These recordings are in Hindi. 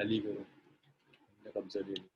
खाली करो, हमने कब्जा ले लिया।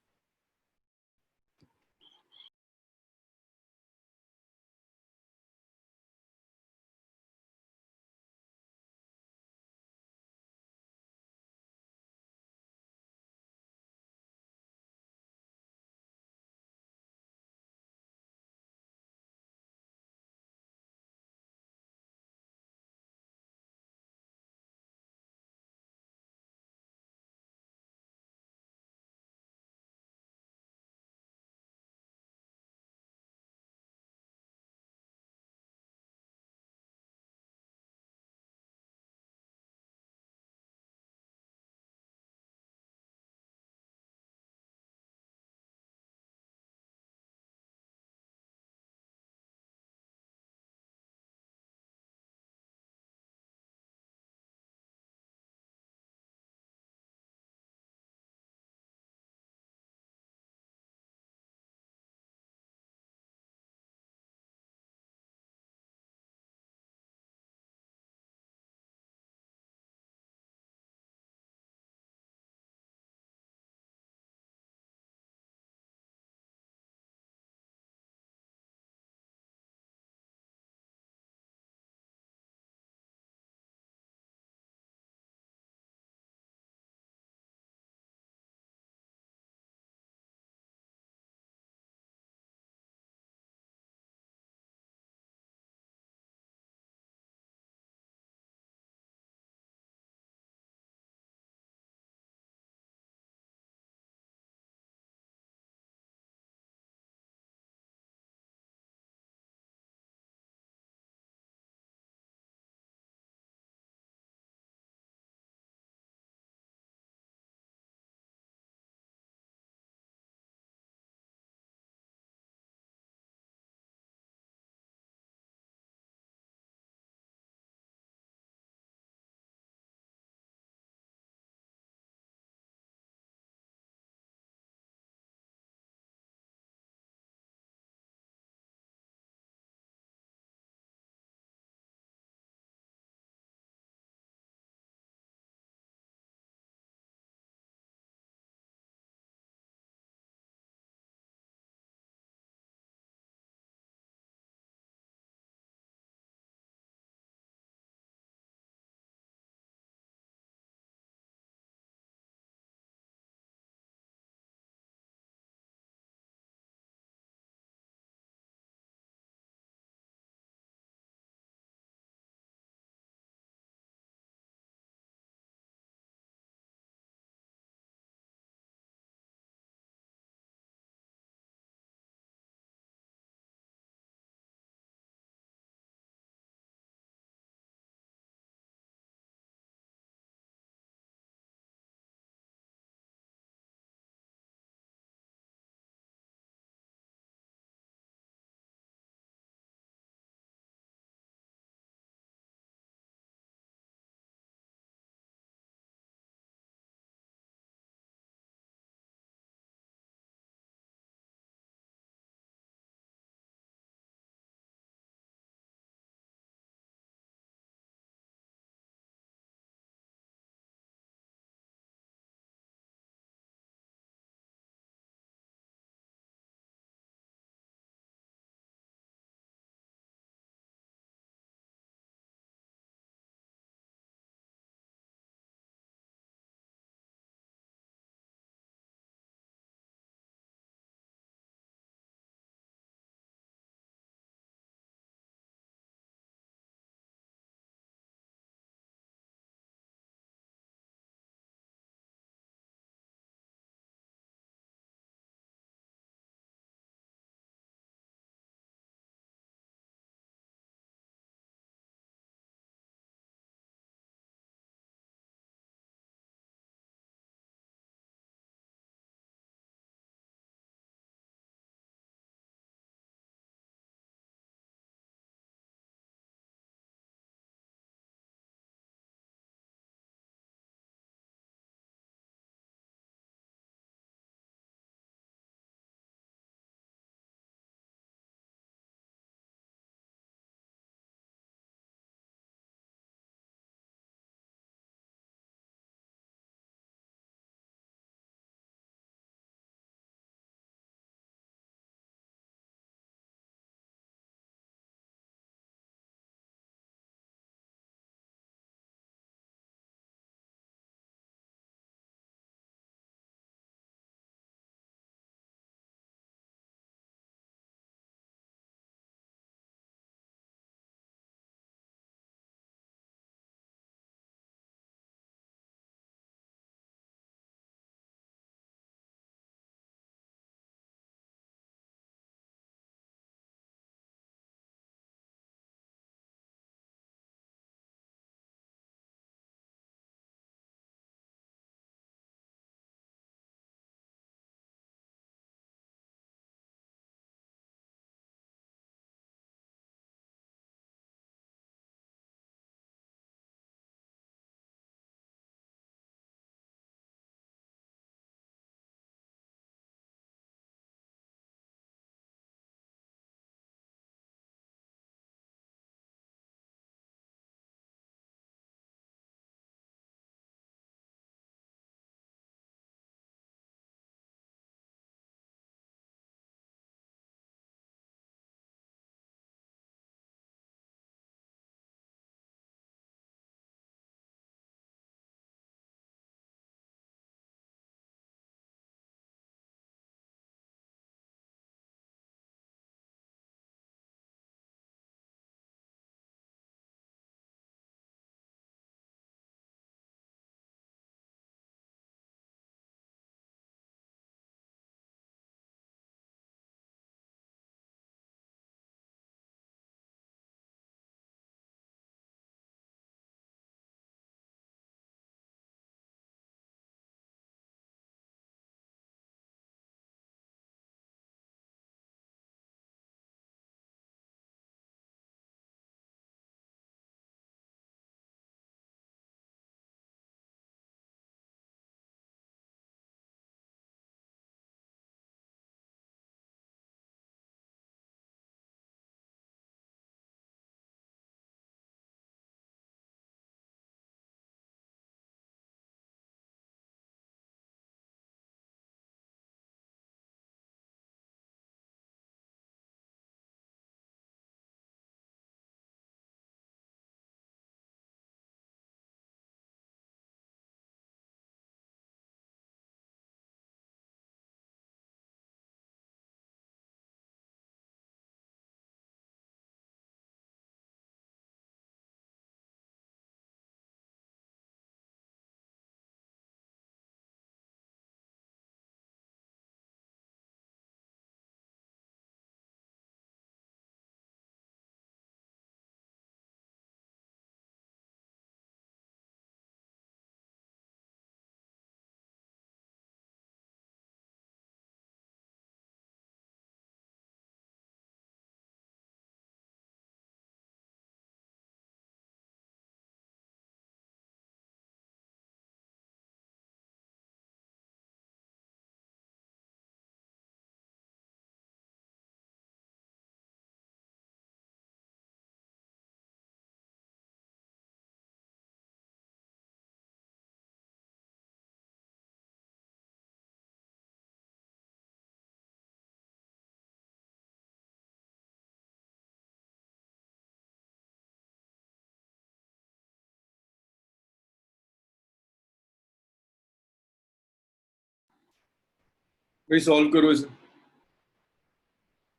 भाई सॉल्व करो इसे।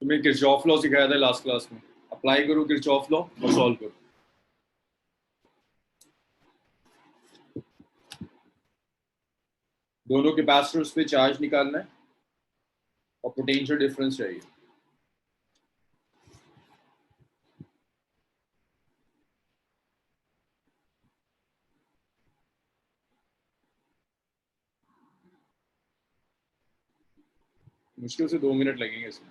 तुम्हें किरचॉफ लॉ सिखाया था लास्ट क्लास में, अप्लाई करो किरचॉफ लॉ और सॉल्व करो। दोनों कैपेसिटर्स पे चार्ज निकालना है और पोटेंशियल डिफरेंस चाहिए। मुश्किल से 2 मिनट लगेंगे इसमें।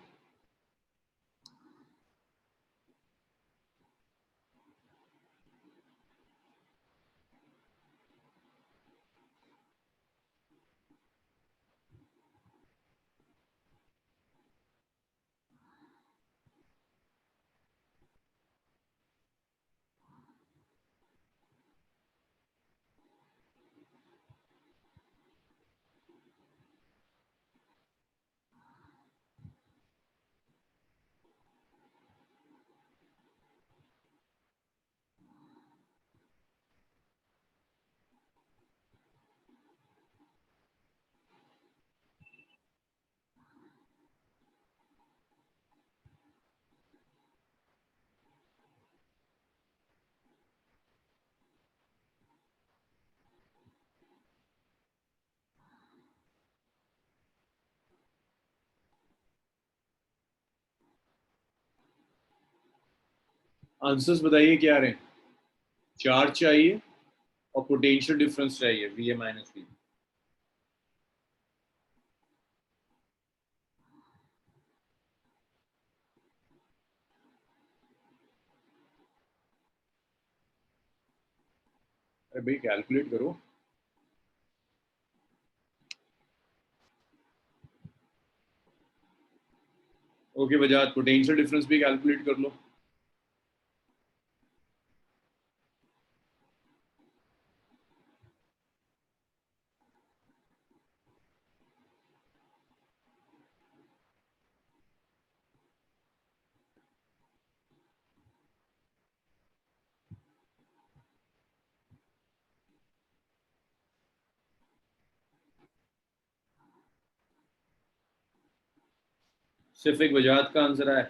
आंसर्स बताइए क्या रहे। चार्ज चाहिए और पोटेंशियल डिफरेंस चाहिए, वी ए माइनस वी। अरे भाई कैलकुलेट करो। ओके बजाज, पोटेंशियल डिफरेंस भी कैलकुलेट कर लो। सिर्फ एक वजाहत का आंसर है।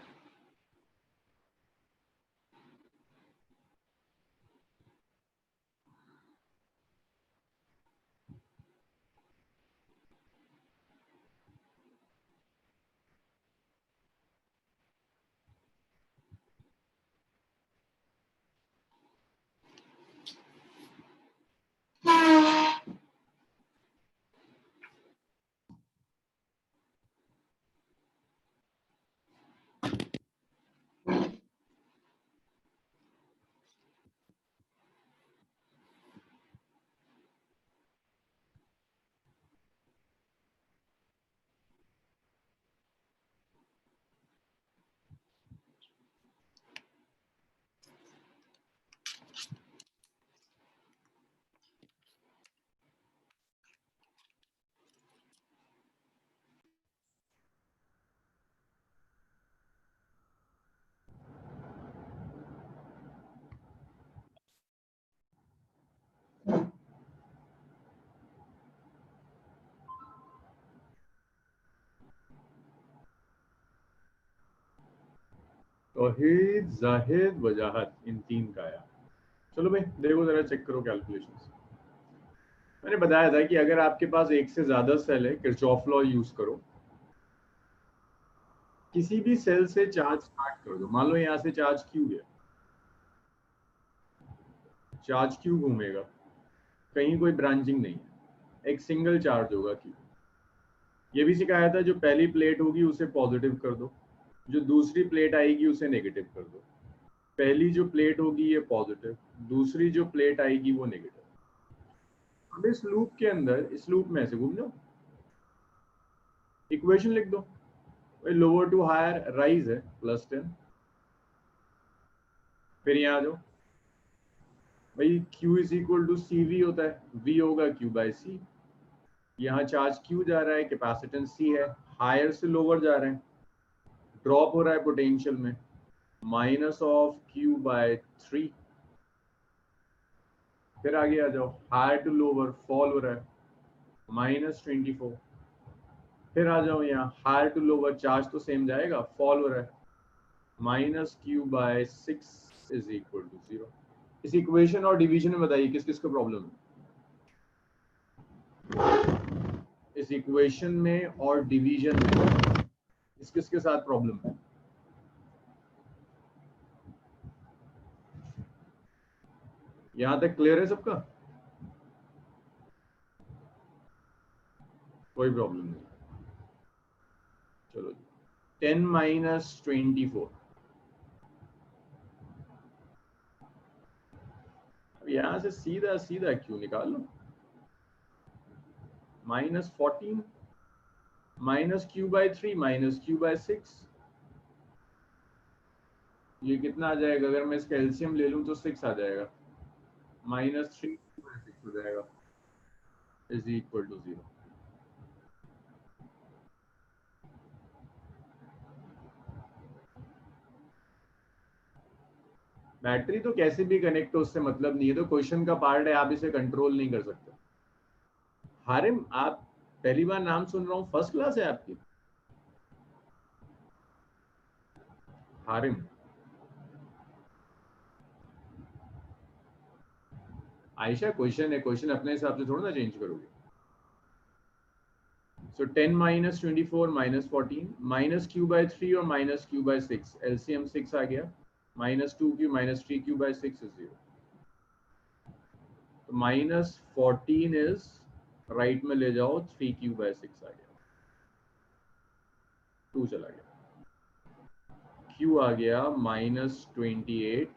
तौहीद, जाहिद, वजाहत, इन तीन का आया। चलो भाई देखो जरा, चेक करो कैलकुलेशंस। मैंने बताया था कि अगर आपके पास एक से ज्यादा सेल है, किरचॉफ लॉ यूज करो। किसी भी सेल से चार्ज स्टार्ट कर दो। मान लो यहाँ से चार्ज क्यू है, चार्ज क्यू घूमेगा, कहीं कोई ब्रांचिंग नहीं है, एक सिंगल चार्ज होगा क्यू। ये भी सिखाया था जो पहली प्लेट होगी उसे पॉजिटिव कर दो, जो दूसरी प्लेट आएगी उसे नेगेटिव कर दो। पहली जो प्लेट होगी ये पॉजिटिव, दूसरी जो प्लेट आएगी वो नेगेटिव। अब इस लूप के अंदर, इस लूप में ऐसे घूम जाओ, इक्वेशन लिख दो। लोअर टू हायर राइज है +10। फिर यहाँ आ जाओ भाई, Q is equal to C V होता है, V होगा Q/C। यहाँ चार्ज Q जा रहा है, कैपेसिटेंस C है, हायर से लोअर जा रहे हैं, ड्रॉप हो रहा है पोटेंशियल में, -Q/3। फिर आगे आ जाओ, हायर टू लोअर फॉल हो रहा है, -24। फिर आ जाओ यहाँ, हायर टू लोअर, चार्ज तो सेम जाएगा, फॉल हो रहा है, minus Q by 6 is equal to 0। इस इक्वेशन और डिवीजन में बताइए किस किस का प्रॉब्लम है, इस इक्वेशन में और डिवीजन में किस किस के साथ प्रॉब्लम है। यहां तक क्लियर है सबका, कोई प्रॉब्लम नहीं। चलो 10 माइनस 24, अब यहां से सीधा सीधा क्यों निकाल लो, minus 14 minus Q by 3 minus Q by 6, ये कितना आ जाएगा, अगर मैं इसका एलसीएम ले लूं तो 6 आ जाएगा, माइनस 3 बाय 6 हो जाएगा, इज इक्वल टू 0। बैटरी तो कैसे भी कनेक्ट हो, उससे मतलब नहीं है, तो क्वेश्चन का पार्ट है, आप इसे कंट्रोल नहीं कर सकते। हारिम, आप पहली बार नाम सुन रहा हूँ, फर्स्ट क्लास है आपकी? हारिम, आयशा क्वेश्चन है, क्वेश्चन अपने हिसाब से थोड़ा ना चेंज करोगे। So 10 minus 24 minus 14 minus Q by 3 और माइनस क्यू बाय 6, एलसीएम 6 आ गया, minus 2 Q minus 3 Q by 6 is 0। तो माइनस 14 इज, राइट में ले जाओ, 3 क्यू बाय 6 आ गया, 2 चला गया, क्यू आ गया माइनस 28,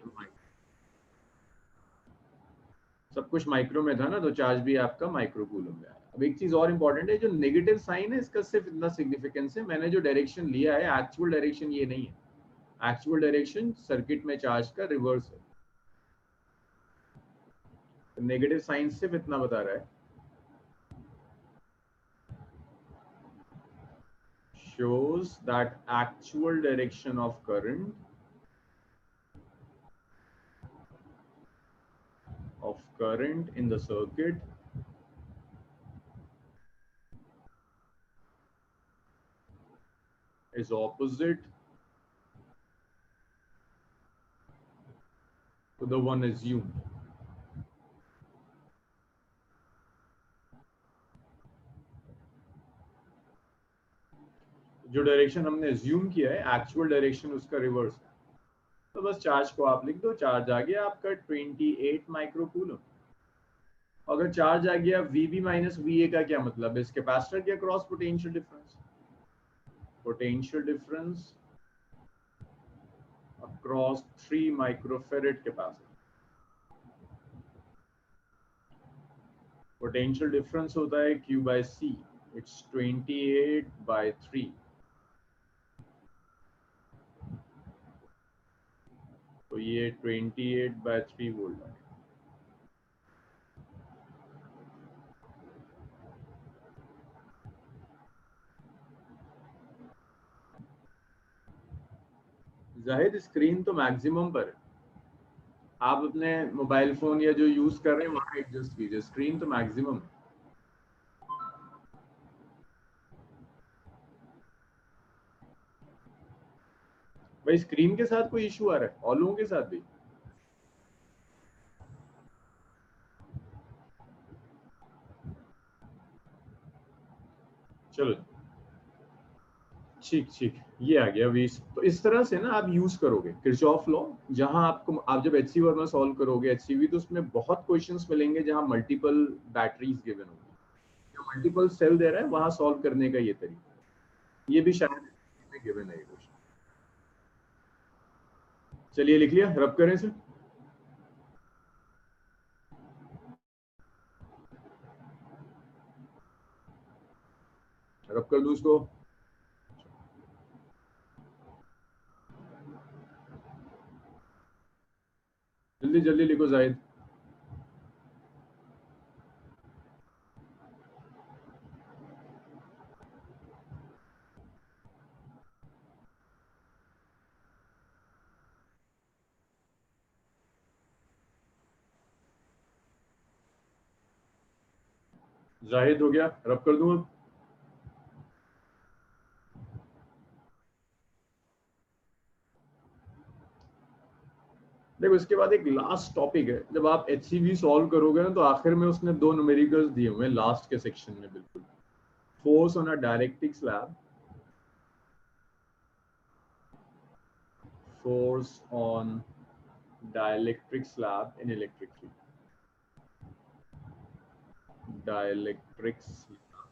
सब कुछ माइक्रो में था ना, तो चार्ज भी आपका माइक्रो कूलम में आया। अब एक चीज और इंपॉर्टेंट है, जो नेगेटिव साइन है इसका सिर्फ इतना सिग्निफिकेंस है, मैंने जो डायरेक्शन लिया है एक्चुअल डायरेक्शन ये नहीं है, एक्चुअल डायरेक्शन सर्किट में चार्ज का रिवर्स है, तो नेगेटिव साइन सिर्फ इतना बता रहा है, shows that actual direction of current in the circuit is opposite to the one assumed। जो डायरेक्शन हमने assume किया है, एक्चुअल डायरेक्शन उसका रिवर्स है, तो बस चार्ज को आप लिख दो, चार्ज आ गया आपका 28 माइक्रो कूलम। अगर चार्ज आ गया VB माइनस VA का क्या मतलब है, इस कैपेसिटर के across potential difference, potential difference across 3 microfarad capacitor, potential difference होता है Q by C, it's 28 by 3, तो ये 28 by 3 वोल्ट है। जाहिद स्क्रीन तो मैक्सिमम पर है, आप अपने मोबाइल फोन या जो यूज कर रहे हैं वहां एडजस्ट कीजिए, स्क्रीन तो मैक्सिमम है। भाई स्क्रीन के साथ कोई इशू आ रहा है, और लोगों के साथ भी? चलो ठीक ठीक, ये आ गया 20। तो इस तरह से ना आप यूज करोगे किरचॉफ लॉ, जहां आपको, आप जब HC वर्मा सॉल्व करोगे HCV, तो उसमें बहुत क्वेश्चंस मिलेंगे जहां मल्टीपल बैटरीज गिवन होगी, जो मल्टीपल सेल दे रहा है वहां सॉल्व करने का ये तरीका, ये भी शायद गिवन है ये क्वेश्चन। चलिए लिख लिया, रब करें इसे, रब कर दूं इसको, जल्दी जल्दी लिखो जाहिद। जाहिद हो गया, रब कर दूं अब? देखो इसके बाद एक लास्ट टॉपिक है, जब आप HCV सॉल्व करोगे ना तो आखिर में उसने दो न्यूमेरिकल्स दिए हुए हैं लास्ट के सेक्शन में, बिल्कुल force on a डायरेक्ट्रिक slab, force on dielectric slab in electric field, dielectric slab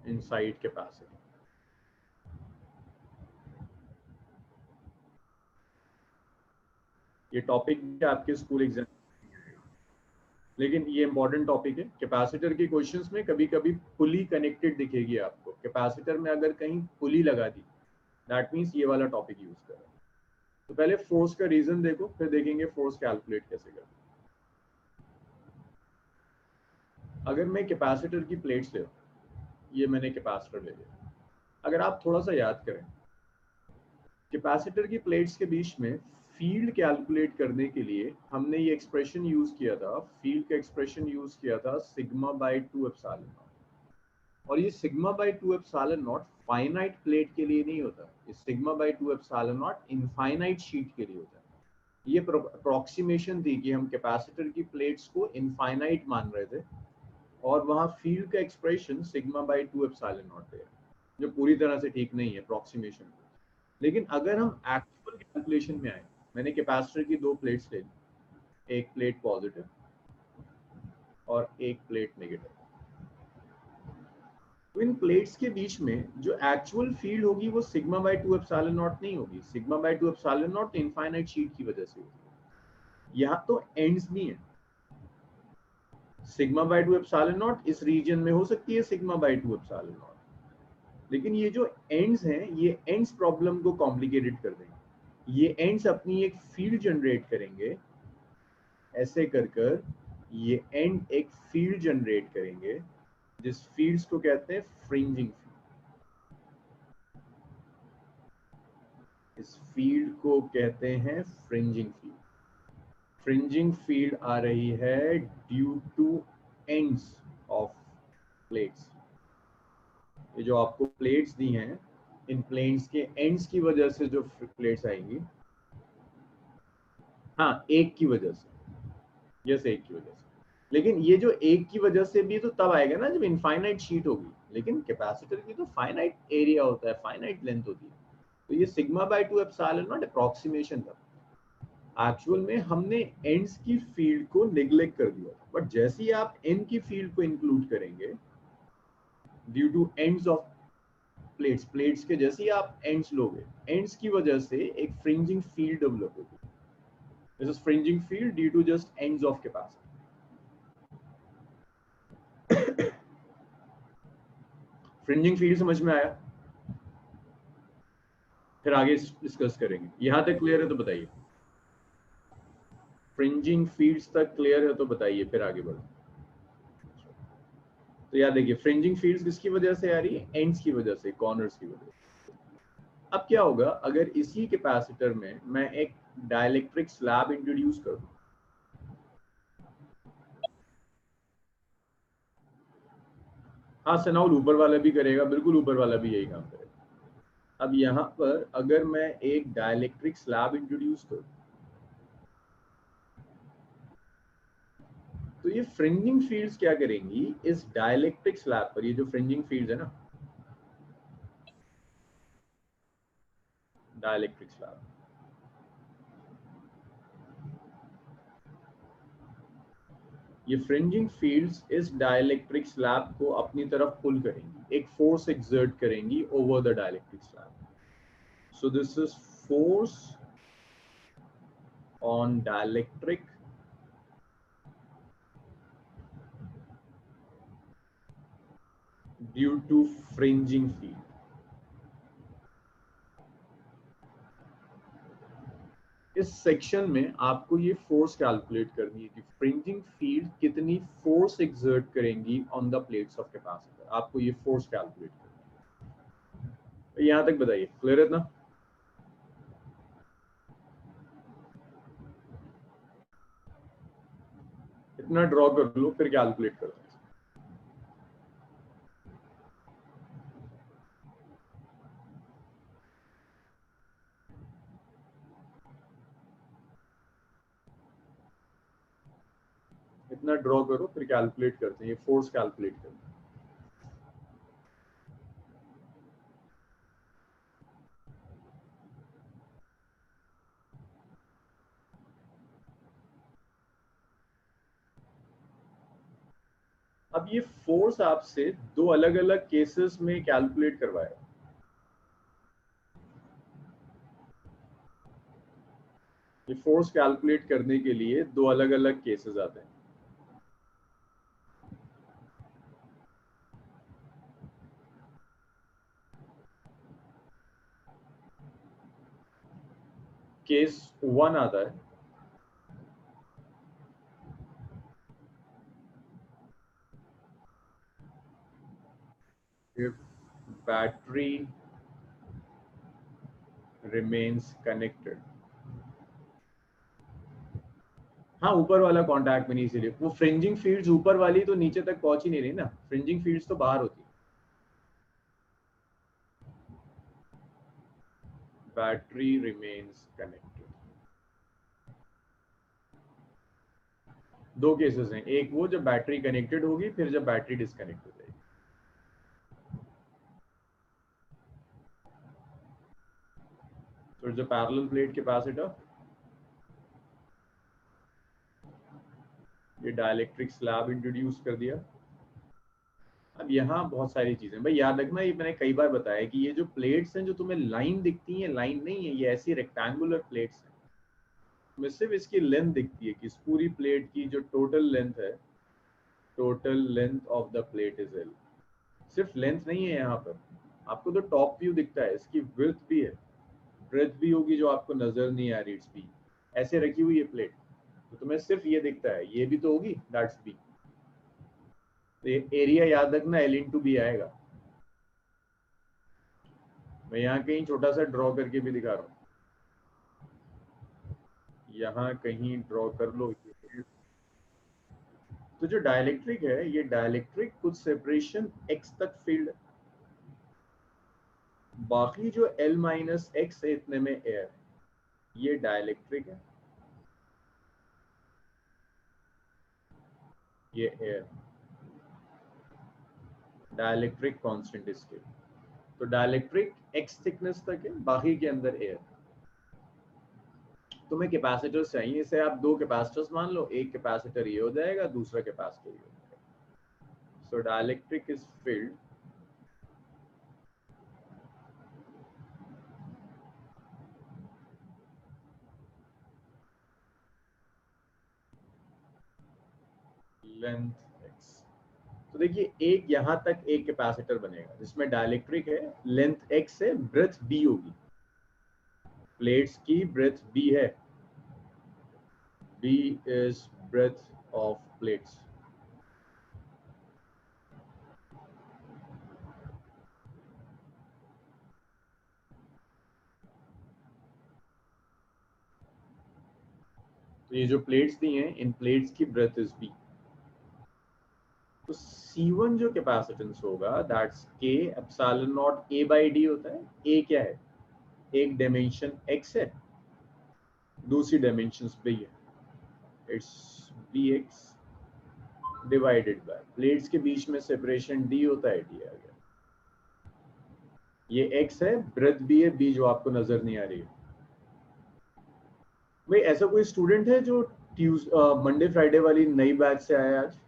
inside capacitor. ये टॉपिक आपके स्कूल एग्जाम, लेकिन ये इंपॉर्टेंट टॉपिक है। कैपेसिटर के क्वेश्चंस में कभी कभी पुली कनेक्टेड दिखेगी आपको, कैपेसिटर में अगर कहीं पुली लगा दी दैट मीन्स ये वाला टॉपिक यूज कर रहा है। तो पहले फोर्स का रीजन देखो, फिर देखेंगे फोर्स कैलकुलेट कैसे करते। अगर मैं कैपेसिटर की प्लेट्स ले, ये मैंने कैपेसिटर ले लिया, अगर आप थोड़ा सा याद करें कैपेसिटर की प्लेट्स के बीच में फील्ड कैलकुलेट करने के लिए हमने ये एक्सप्रेशन यूज किया था, फील्ड का एक्सप्रेशन यूज किया था सिग्मा बाय 2 एप्सिलॉन नॉट। और ये sigma bye 2 epsilon not finite plate के लिए नहीं होता, ये sigma bye 2 epsilon not infinite sheet के लिए होता है। ये अप्रोक्सीमेशन थी कि हम कैपेसिटर की प्लेट्स को इनफाइनाइट मान रहे थे और वहां फील्ड का expression sigma bye 2 epsilon not है, जो पूरी तरह से ठीक नहीं है अप्रोक्सीमेशन। लेकिन अगर हम एक्चुअल कैलकुलेशन में आए, मैंने कैपेसिटर की दो प्लेट्स ले ली, एक प्लेट पॉजिटिव और एक प्लेट नेगेटिव, तो इन प्लेट्स के बीच में जो एक्चुअल फील्ड होगी वो सिग्मा बाय 2 एप्सिलॉन नॉट नहीं होगी, sigma bye 2 epsilon not infinite sheet की वजह से होगी। यहाँ तो एंड्स भी हैं, सिग्मा बाय 2 एप्सिलॉन नॉट इस रीजन में हो सकती है सिग्मा बाय 2 एप्सिलॉन नॉट, लेकिन ये जो एंड्स हैं ये एंड्स प्रॉब्लम को कॉम्प्लिकेटेड कर देंगे। ये एंड्स अपनी एक फील्ड जनरेट करेंगे, ऐसे कर कर ये एंड एक फील्ड जनरेट करेंगे जिस फील्ड्स को कहते हैं फ्रिंजिंग फील्ड। इस फील्ड को कहते हैं फ्रिंजिंग फील्ड। फ्रिंजिंग फील्ड आ रही है due two ends of plates. ये जो आपको प्लेट्स दी हैं, इन प्लेट्स के एंड्स की वजह से जो प्लेट्स आएंगी, हाँ एक की वजह से, यस एक की वजह से, लेकिन ये जो एक की वजह से भी तो तब आएगा ना जब इनफाइनाइट शीट होगी, लेकिन कैपेसिटर की तो फाइनाइट एरिया होता है, फाइनाइट लेंथ होती है। तो ये sigma bye 2 epsilon not approximation था, एक्चुअल में हमने एंड्स की फील्ड को नेग्लेक्ट कर दिया, बट जैसे ही आप एन की फील्ड को इंक्लूड करेंगे due two ends of plates, plates के जैसे ही आप एंड्स लोगे, एंड्स की वजह से एक फ्रिंजिंग फील्ड डेवलप होगी। This is fringing field due to just ends of capacitor. Fringing field समझ में आया? फिर आगे डिस्कस करेंगे। यहां तक क्लियर है तो बताइए, फ्रिंजिंग फील्ड्स तक क्लियर है तो बताइए, फिर आगे बढ़ो। तो याद देखिए फ्रिंजिंग फील्ड्स किसकी वजह से आ रही है? एंड्स की वजह से, कॉर्नर्स की वजह से। अब क्या होगा अगर इसी कैपेसिटर में मैं एक डाइलेक्ट्रिक स्लैब इंट्रोड्यूस कर दूं? हाँ सनाउल ऊपर वाला भी करेगा, बिल्कुल ऊपर वाला भी यही काम करेगा। अब यहाँ पर अगर मैं एक डाइलेक्ट्रिक स्लैब इंट्रोड्यूस करूं तो ये फ्रिंजिंग फील्ड्स क्या करेंगी इस डाइलेक्ट्रिक स्लैब पर, ये जो फ्रिंजिंग फील्ड्स है ना, डाइलेक्ट्रिक स्लैब, ये फ्रिंजिंग फील्ड्स इस डाइलेक्ट्रिक स्लैब को अपनी तरफ पुल करेंगी, एक फोर्स एक्सर्ट करेंगी over the dielectric slab. So this is force on dielectric due to fringing field. इस सेक्शन में आपको ये फोर्स कैलकुलेट करनी है कि फ्रिंजिंग फील्ड कितनी फोर्स एक्सर्ट करेंगी on the plates of capacitor, आपको ये फोर्स कैलकुलेट करनी है। तो यहां तक बताइए, क्लियर है ना? इतना ड्रॉ कर लो फिर कैलकुलेट कर लो। इतना ड्रॉ करो, फिर कैलकुलेट करते हैं, ये फोर्स कैलकुलेट करते हैं। अब ये फोर्स आपसे दो अलग अलग केसेस में कैलकुलेट करवाएगा। ये फोर्स कैलकुलेट करने के लिए दो अलग अलग केसेस आते हैं। केस 1 आता है, if battery remains connected। हाँ, ऊपर वाला कांटेक्ट में नहीं, इसीलिए वो फ्रिंजिंग फील्ड्स ऊपर वाली तो नीचे तक पहुंच ही नहीं रही ना, फ्रिंजिंग फील्ड्स तो बाहर होती है। Battery remains connected. दो केसेस हैं, एक वो जब बैटरी कनेक्टेड होगी, फिर जब बैटरी डिस्कनेक्ट हो जाएगी। तो जो पैरेलल प्लेट कैपेसिटर, ये डाइलेक्ट्रिक स्लैब इंट्रोड्यूस कर दिया। अब यहाँ बहुत सारी चीजें भाई याद रखना, ये मैंने कई बार बताया कि ये जो प्लेट्स हैं जो तुम्हें लाइन दिखती हैं, लाइन नहीं है, ये ऐसी रेक्टेंगुलर प्लेट्स हैं। तुम्हें सिर्फ इसकी लेंथ दिखती है कि इस पूरी प्लेट की जो टोटल लेंथ है, total length of the plate is L. सिर्फ लेंथ नहीं है यहाँ पर, आपको तो टॉप व्यू दिखता है, इसकी विड्थ भी है, ब्रेथ भी होगी जो आपको नजर नहीं आ रही, इट्स बी। ऐसे रखी हुई है प्लेट, तो तुम्हें सिर्फ ये दिखता है, ये भी तो होगी, दैट्स बी। तो ये एरिया याद रखना, एल इंटू बी आएगा। मैं यहाँ कहीं छोटा सा ड्रॉ करके भी दिखा रहा हूँ, यहाँ कहीं ड्रॉ कर लो। तो जो डाइलेक्ट्रिक है, ये डाइलेक्ट्रिक कुछ सेपरेशन x तक फील्ड, बाकी जो L माइनस एक्स है इतने में एयर, ये डाइलेक्ट्रिक है, ये एयर। डाइलेक्ट्रिक कांस्टेंट इसके, तो डाइलेक्ट्रिक x थिकनेस तक है, बाकी के अंदर एयर। तुम्हें कैपेसिटर्स चाहिए, इसे आप दो कैपेसिटर्स मान लो, एक कैपेसिटर ये हो जाएगा, दूसरा कैपेसिटर ये हो जाएगा। So dielectric is field length x। तो देखिए, एक यहां तक एक कैपेसिटर बनेगा जिसमें डाइलेक्ट्रिक है, लेंथ x है, ब्रेथ b होगी, प्लेट्स की ब्रेथ b है, b is breadth of plates। तो ये जो प्लेट्स दी हैं, इन प्लेट्स की ब्रेथ इज b। तो C1 जो कैपेसिटेंस होगा, that's k epsilon not a by d होता है। a क्या है, एक डायमेंशन x है, दूसरी डायमेंशन b है, it's bx divided by plates के बीच में सेपरेशन d होता है, d आ गया। ये x है, ब्रेथ b है, b जो आपको नजर नहीं आ रही है। भाई ऐसा कोई स्टूडेंट है जो मंडे फ्राइडे वाली नई बैच से आया आज?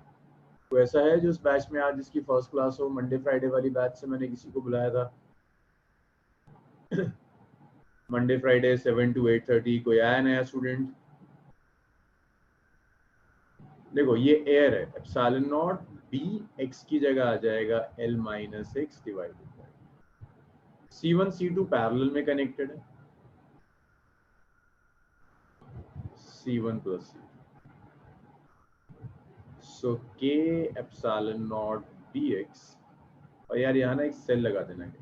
कोई ऐसा है जो इस बैच में आज जिसकी फर्स्ट क्लास हो? मंडे फ्राइडे वाली बैच से मैंने किसी को बुलाया था, मंडे फ्राइडे 7 to 8:30, कोई आया नया स्टूडेंट? देखो ये एयर है, एप्सिलॉन नॉट बी एक्स की जगह आ जाएगा L minus x divided by C1 C2 parallel में कनेक्टेड है, C1 plus C2। So k epsilon not bx, और यार यहाँ ना एक सेल लगा देना,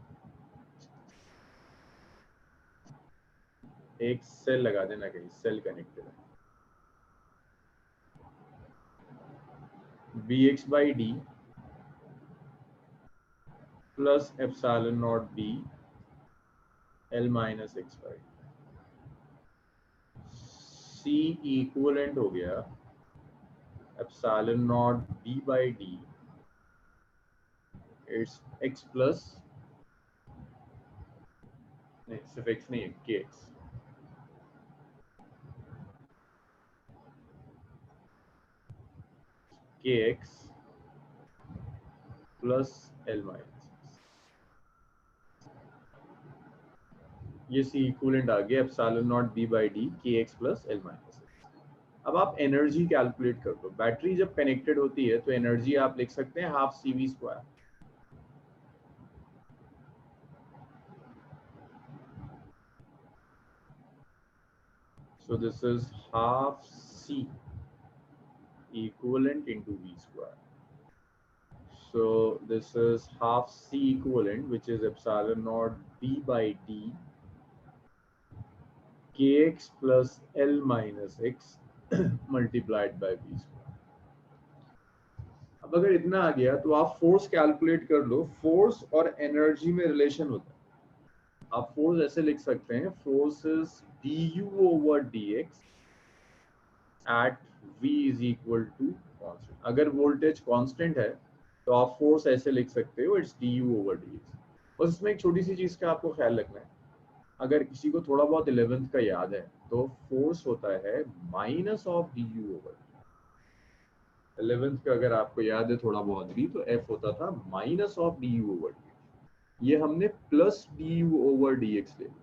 एक सेल लगा देना, कहीं सेल कनेक्टेड है, bx by d plus epsilon naught b l minus x by c equivalent हो गया epsilon naught d by d, it's x plus, नहीं सिर्फ x नहीं है, kx, kx plus l minus, ये सी इक्विवेलेंट आ गया epsilon naught b by D kx plus l minus. अब आप एनर्जी कैलकुलेट कर दो। बैटरी जब कनेक्टेड होती है तो एनर्जी आप लिख सकते हैं half CV square. So this is half C equivalent into V square. So this is half C equivalent, which is epsilon naught B by D kx plus L minus x multiplied by V square. अब अगर इतना आ गया तो आप फोर्स कैलकुलेट कर लो। फोर्स और एनर्जी में रिलेशन होता है। आप फोर्स ऐसे लिख सकते हैं, force is du over dx at v is equal to constant। अगर वोल्टेज कांस्टेंट है तो आप फोर्स ऐसे लिख सकते हो, इट्स du over dx। बस इसमें एक छोटी सी चीज का आपको ख्याल रखना है, अगर किसी को थोड़ा बहुत 11th का याद है तो फोर्स होता है minus of du over। 11th का अगर आपको याद है थोड़ा बहुत भी, तो f होता था minus of du over dx। ये हमने प्लस du over dx ले लिया।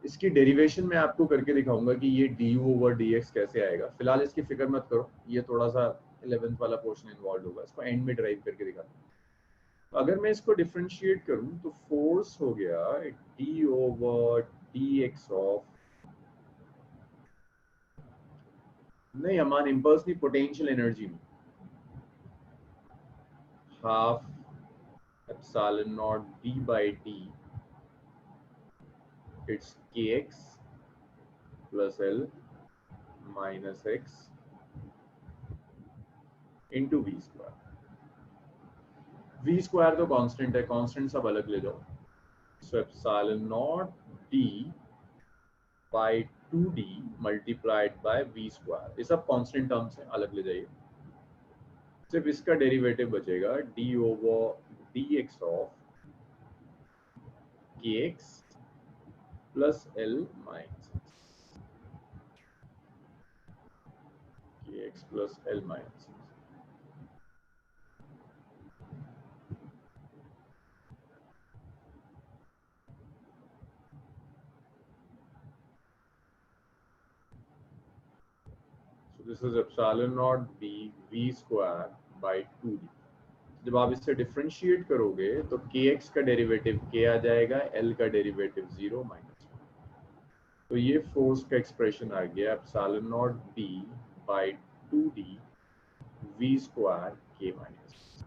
इसकी डेरिवेशन मैं आपको करके दिखाऊंगा कि ये du over dx कैसे आएगा। फिलहाल इसकी फिक्र मत करो, ये थोड़ा सा 11th वाला पोर्शन इन्वॉल्व होगा, इसको एंड में ड्राइव करके दिखाता हूं। तो अगर मैं इसको डिफरेंशिएट करूं तो फोर्स हो गया d over dx ऑफ, नहीं अमान इंपल्स नहीं, पोटेंशियल एनर्जी में half epsilon naught d by d, it's kx plus l minus x into v square। v square तो कांस्टेंट है, कांस्टेंट सब अलग ले जाओ। So epsilon naught d by 2d multiplied by v square, ये सब कांस्टेंट टर्म्स हैं, अलग ले जाइए। सिर्फ इसका डेरिवेटिव बचेगा d over dx of kx plus l minus kx plus l minus. This is epsilon naught b v square by 2d। जब आप इससे डिफरेंशिएट करोगे तो kx का डेरिवेटिव k आ जाएगा, l का डेरिवेटिव 0 माइनस। तो ये फोर्स का एक्सप्रेशन आ गया epsilon naught b by 2d v square k minus.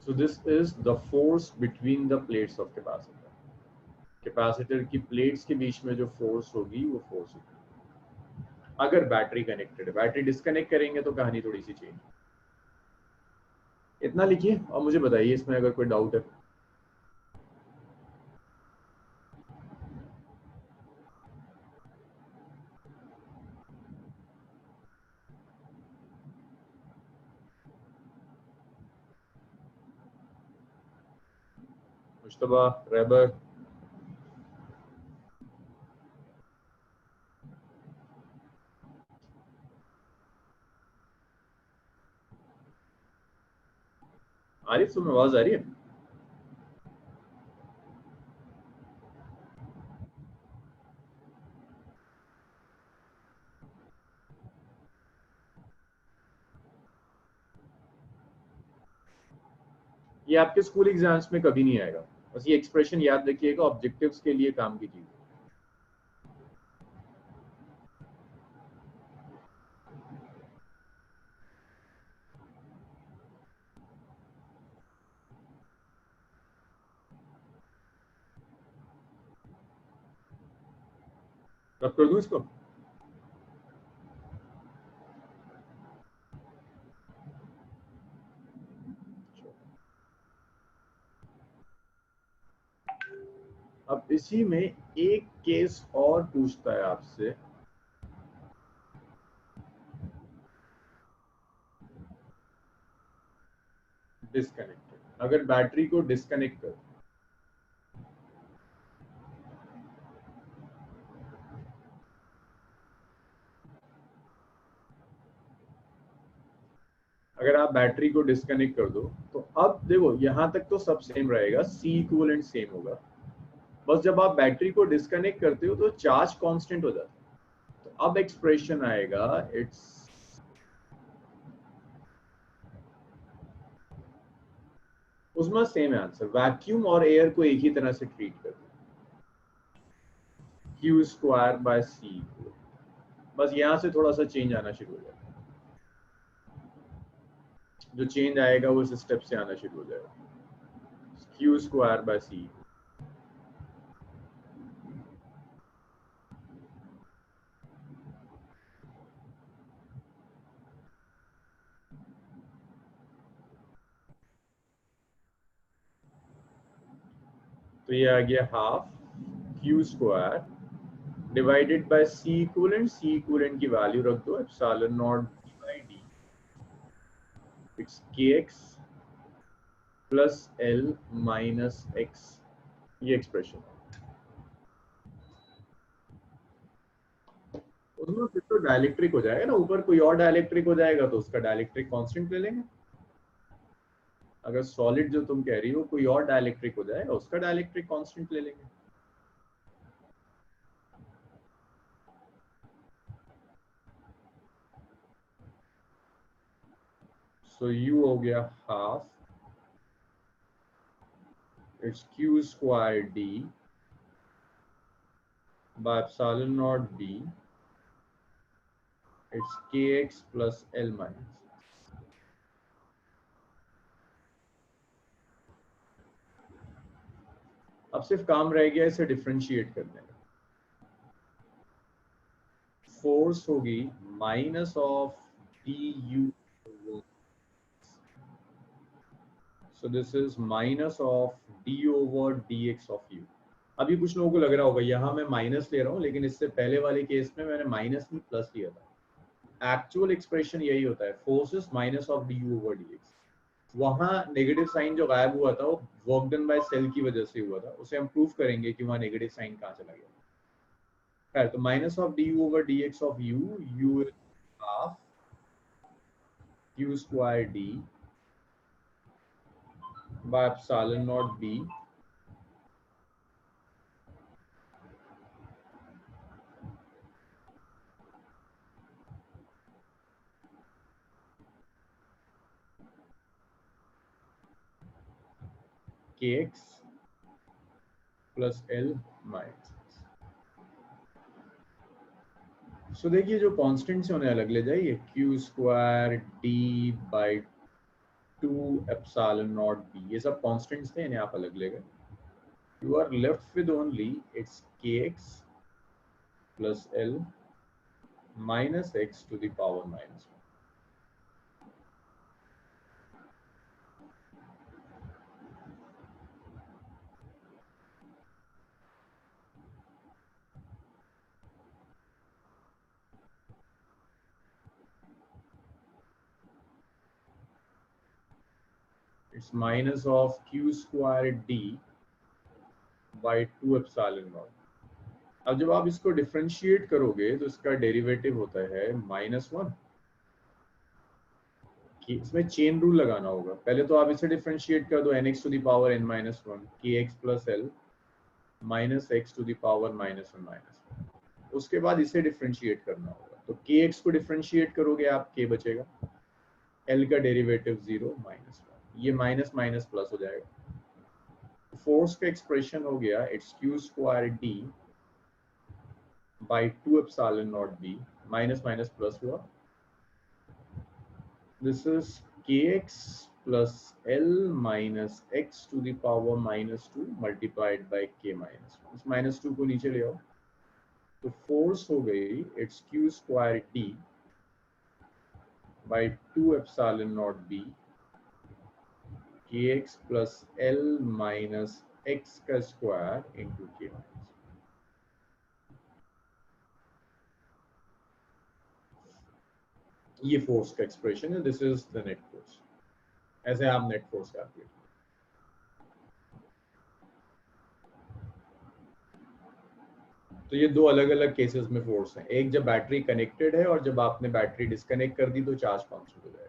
So this is the force between the plates of capacitor। Capacitor की प्लेट्स के बीच में जो फोर्स होगी वो फोर्स होगी। अगर बैटरी कनेक्टेड है, बैटरी डिस्कनेक्ट करेंगे तो कहानी थोड़ी सी चेंज। इतना लिखिए और मुझे बताइए इसमें अगर कोई डाउट है। मुश्तबा, रहबर, आरिफ, तुम्हें आवाज आ रही है? ये आपके स्कूल एग्जाम्स में कभी नहीं आएगा, बस ये एक्सप्रेशन याद रखिएगा, ऑब्जेक्टिव्स के लिए काम की चीज। रब कर दूं इसको? अब इसी में एक केस और पूछता है आपसे डिस्कनेक्टेड। अगर बैटरी को डिस्कनेक्ट कर, अगर आप बैटरी को डिस्कनेक्ट कर दो तो अब देखो यहां तक तो सब सेम रहेगा, सी इक्विवेलेंट सेम होगा, बस जब आप बैटरी को डिस्कनेक्ट करते हो तो चार्ज कांस्टेंट हो जाता है। तो अब एक्सप्रेशन आएगा, इट्स उसमें सेम है आंसर, वैक्यूम और एयर को एक ही तरह से ट्रीट करते हैं, क्यू स्क्वायर बाय सी। बस यहां से थोड़ा सा चेंज आना शुरू हो जाएगा, जो चेंज आएगा वो इस स्टेप से आना शुरू हो जाएगा, क्यू स्क्वायर बाय सी। तो ये आ गया half Q square divided by C equivalent, C equivalent की वैल्यू रख दो epsilon naught D by D, it's K X plus L minus X, ये एक्सप्रेशन। उसमें फिर तो डाइलेक्ट्रिक हो जाएगा ना, ऊपर कोई और डाइलेक्ट्रिक हो जाएगा तो उसका डाइलेक्ट्रिक कांस्टेंट ले लेंगे। अगर सॉलिड जो तुम कह रही हो कोई और डाइलेक्ट्रिक हो जाएगा, उसका डाइलेक्ट्रिक कांस्टेंट ले लेंगे। सो यू हो गया half, it's Q square D by epsilon naught B, it's K X plus L minus. अब सिर्फ काम रह गया इसे डिफरेंशिएट करने का। फोर्स होगी minus of D you, so this is minus of d over dx of u। अभी कुछ लोगों को लग रहा होगा यहाँ मैं माइनस ले रहा हूँ, लेकिन इससे पहले वाले केस में मैंने माइनस में प्लस लिया था। एक्चुअल एक्सप्रेशन यही होता है, forces minus of D U over D x. वहाँ नेगेटिव साइन जो गायब हुआ था वो वर्क डन बाय सेल की वजह से हुआ था, उसे हम प्रूव करेंगे कि वहाँ नेगेटिव साइन कहाँ चला गया। खैर, तो minus of D U over D X of U, U half Q square D by epsilon naught b kx plus l minus। सो देखिए जो कांस्टेंट से उन्हें अलग ले जाइए, Q square D by two epsilon naught B, ये सब कांस्टेंट्स थे, इन्हें आप अलग ले गए। You are left with only its kx plus l minus x to the power minus 1। It's minus of q square d by 2 epsilon naught। अब जब आप इसको डिफरेंशिएट करोगे तो इसका डेरिवेटिव होता है -1। इसमें चेन रूल लगाना होगा, पहले तो आप इसे डिफरेंशिएट कर दो nx to the power n minus 1 kx plus l minus x to the power minus 1 minus 1। उसके बाद इसे डिफरेंशिएट करना होगा, तो kx को डिफरेंशिएट करोगे आप k बचेगा, l का डेरिवेटिव 0 माइनस 1, ये माइनस माइनस प्लस हो जाएगा। फोर्स का एक्सप्रेशन हो गया it's Q square D by 2 epsilon naught B, minus minus plus हुआ, this is kx plus l minus x to the power minus 2 multiplied by k minus 1। इस minus 2 को नीचे ले आओ, तो फोर्स हो गई it's q square d by 2 epsilon naught b kx plus l minus x का स्क्वायर into k minus 1। ये फोर्स का एक्सप्रेशन है, this is the net force. ऐसे आप नेट फोर्स कैलकुलेट। तो ये दो अलग अलग केसेस में फोर्स हैं, एक जब बैटरी कनेक्टेड है और जब आपने बैटरी डिस्कनेक्ट कर दी तो चार्ज कांस्टेंट हो जाएगा।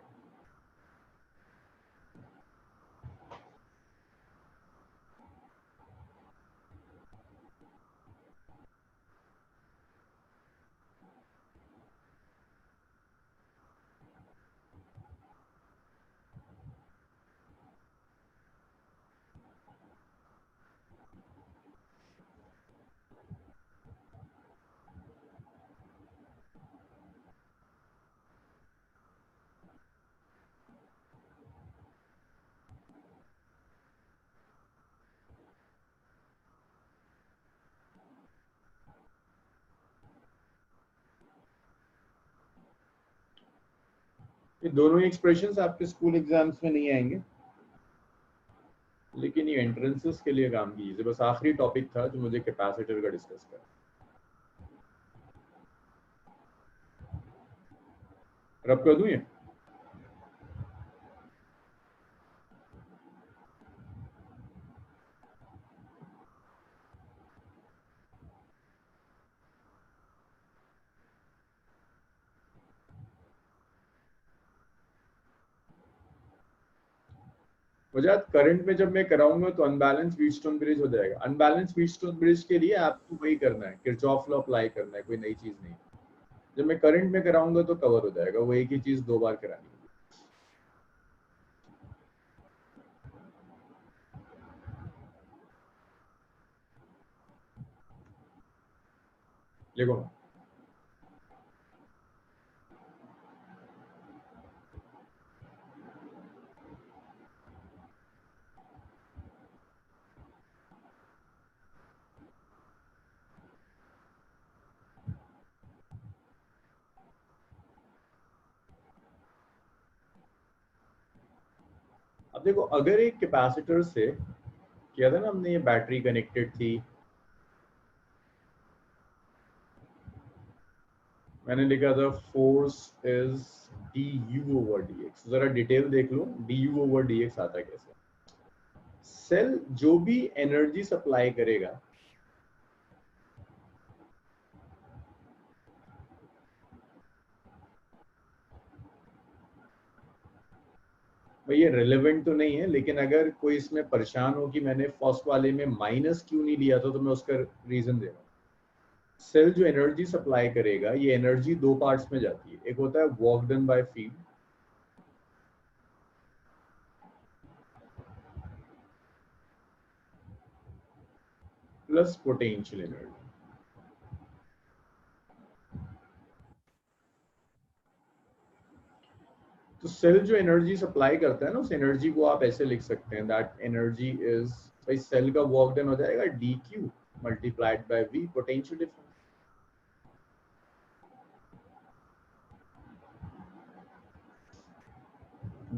ये दोनों एक्सप्रेशंस आपके स्कूल एग्जाम्स में नहीं आएंगे, लेकिन ये एंट्रेंसेस के लिए काम कीजिए। बस आखिरी टॉपिक था जो मुझे कैपेसिटर का डिस्कस करना। रब कर दूं ये? वजात करंट में जब मैं कराऊंगा तो अनबैलेंस व्हीटस्टोन ब्रिज हो जाएगा। अनबैलेंस व्हीटस्टोन ब्रिज के लिए आपको वही करना है, किरचॉफ लॉ अप्लाई करना है, कोई नई चीज नहीं। जब मैं करंट में कराऊंगा तो कवर हो जाएगा, वो एक ही चीज दो बार करानी है। देखो अब देखो, अगर एक कैपेसिटर से किया था ना हमने, ये बैटरी कनेक्टेड थी, मैंने लिखा था force is D U over D X. जरा डिटेल देख लो, D U over D X आता कैसे। सेल जो भी एनर्जी सप्लाई करेगा, भाई ये रिलेवेंट तो नहीं है, लेकिन अगर कोई इसमें परेशान हो कि मैंने फर्स्ट वाले में माइनस क्यों नहीं लिया था, तो मैं उसका रीजन दे रहा हूँ। सेल जो एनर्जी सप्लाई करेगा, ये एनर्जी दो पार्ट्स में जाती है। एक होता है work done by field, plus potential energy. तो सेल जो एनर्जी सप्लाई करता है ना, उस एनर्जी को आप ऐसे लिख सकते हैं, दैट एनर्जी इज, भाई सेल का वर्क डन हो जाएगा D Q multiplied by V, potential difference.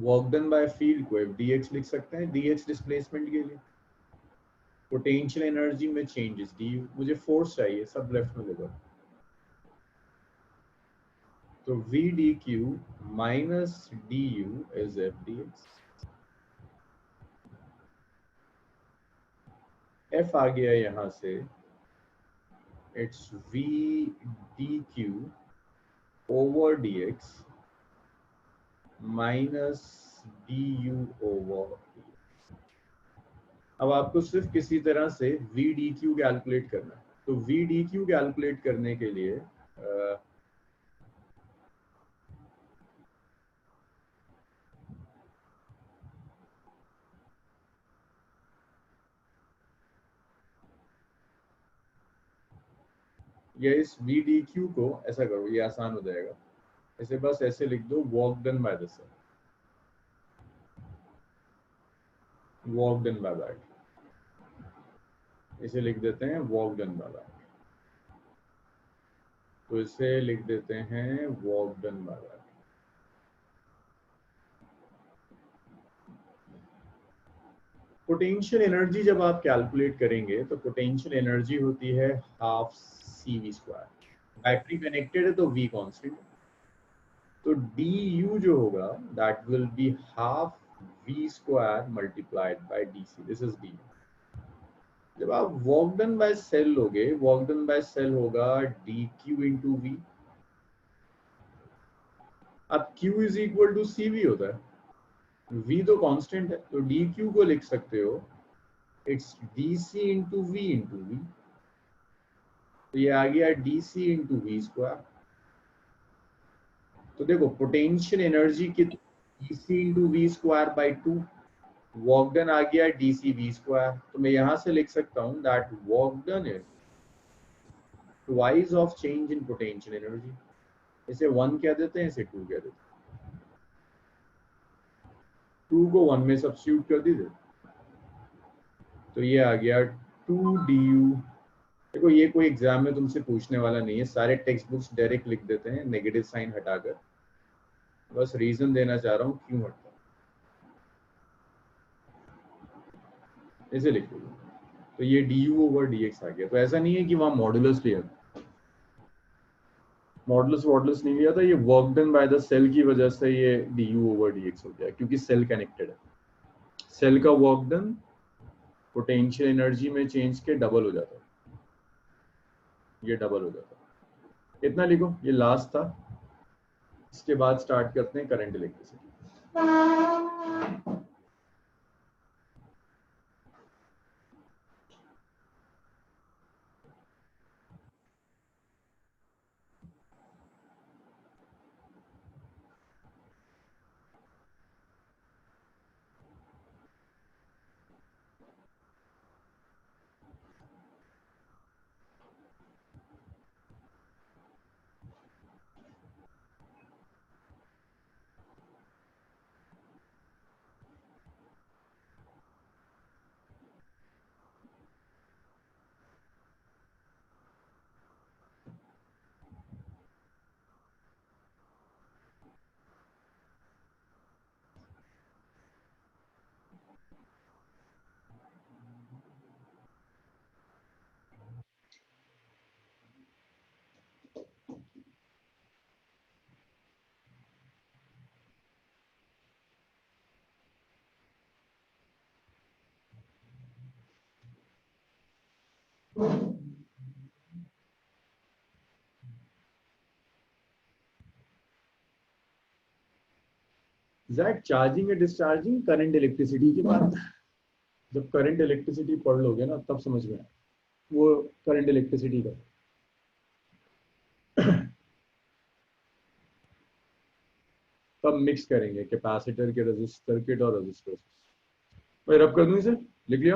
Work done by field को डी एक्स लिख सकते हैं, डी एक्स डिस्प्लेसमेंट के लिए। पोटेंशियल एनर्जी में चेंजेस डी यू, मुझे फोर्स चाहिए, सब लेफ्ट में लिखो। तो V D Q minus D U is F D X. F आ गया यहां से, it's V D Q over D x minus D U over. अब आपको सिर्फ किसी तरह से वी डी क्यू कैलकुलेट करना है। तो वी डी क्यू कैलकुलेट करने के लिए ये इस वी डी क्यू को ऐसा करो, ये आसान हो जाएगा। इसे बस ऐसे लिख दो, work done by the cell, work done by that. इसे लिख देते हैं वर्क डन बाय दैट, तो इसे लिख देते हैं work done by that. Potential energy जब आप कैलकुलेट करेंगे तो पोटेंशियल एनर्जी होती है half C V square. Battery connected है तो वी कांस्टेंट, तो डी यू जो होगा that will be half v square multiplied by dc, this is d। जब आप वर्क डन बाय सेल लोगे, वर्क डन बाय सेल होगा dq इंटू वी। अब q is equal to cv होता है, v तो कांस्टेंट है, तो dq को लिख सकते हो it's dc into V into V. तो ये आ गया dc इंटू वी स्क्वायर। तो देखो पोटेंशियल एनर्जी कितनी, dc into V square by 2, work done आ गया dc v स्क्वायर। तो मैं यहां से लिख सकता हूं that work done is twice of change in potential energy. इसे 1 कह देते हैं, इसे 2 कह देते हैं। 2 को 1 में सब्स्टिट्यूट कर दीजिए, तो ये आ गया 2du। देखो ये कोई एग्जाम में तुमसे पूछने वाला नहीं है, सारे टेक्स्ट बुक्स डायरेक्ट लिख देते हैं नेगेटिव साइन हटाकर। बस रीजन देना चाह रहा हूँ क्यों हटता है, इसे लिख दो। तो ये du ओवर dx आ गया। तो ऐसा नहीं है कि वहां मॉडुलस लिया, मॉडुलस वॉडुलस नहीं लिया था, ये work done by the cell की वजह से ये du ओवर dx हो गया, क्योंकि सेल कनेक्टेड है। सेल का वर्क डन पोटेंशियल एनर्जी में चेंज के डबल हो जाता है, ये डबल हो जाता है। इतना लिखो, ये लास्ट था। इसके बाद स्टार्ट करते हैं करंट इलेक्ट्रिसिटी। एग्जैक्ट चार्जिंग या डिस्चार्जिंग करंट इलेक्ट्रिसिटी के बाद, जब करंट इलेक्ट्रिसिटी पढ़ लोगे ना तब समझ में आए वो करंट इलेक्ट्रिसिटी का। तब मिक्स करेंगे कैपेसिटर के रेजिस्टर सर्किट और रेजिस्टर। मैं रब कर दूं इसे, लिख लिया।